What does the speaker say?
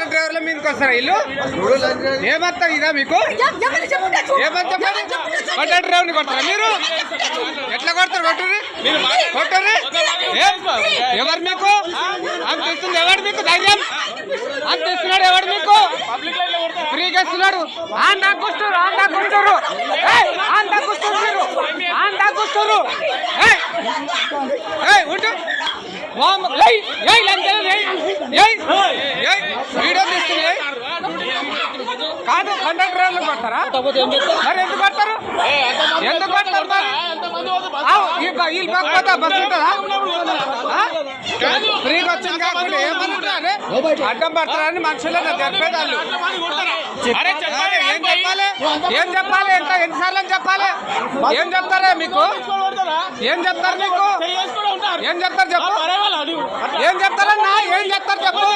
Auto డ్రైవర్ల మీదకి వస్తారా ఇల్లు? ఏమంతా ఇదా మీకు? ఏమంతా కండక్టర్ డ్రైవర్ని కొడతారా మీరు? ఎట్లా కొడతారు? కొట్టరు ఎవరు మీకు అంత ఇస్తుంది? ఎవరు మీకు ధైర్యం అంత ఇస్తున్నాడు? ఎవడు మీకు ఫ్రీగా ఇస్తున్నాడు? ఆందాకొస్తారు ఉంటు వీడియో తీస్తుంది కాదు. కండక్టర్ డ్రైవర్లు కొడతారా? మరి ఎందుకు కొడతారు? ఎందుకు కొడతారు? వీళ్ళు కాకపోతే బస్సు ఉంటుందా? ఫ్రీగా వచ్చింది కాకుండా ఏమనుకుంటారు? అడ్డం పడతారని మనుషులను చెప్పేదాళ్ళు. ఏం చెప్పాలి? ఎన్నిసార్లు చెప్పాలి? ఏం చెప్తారా మీకు? ఏం చెప్తారు మీకు? ఏం చెప్తారు చెప్పు? ఏం చెప్తారన్నా? ఏం చెప్తారు చెప్పు?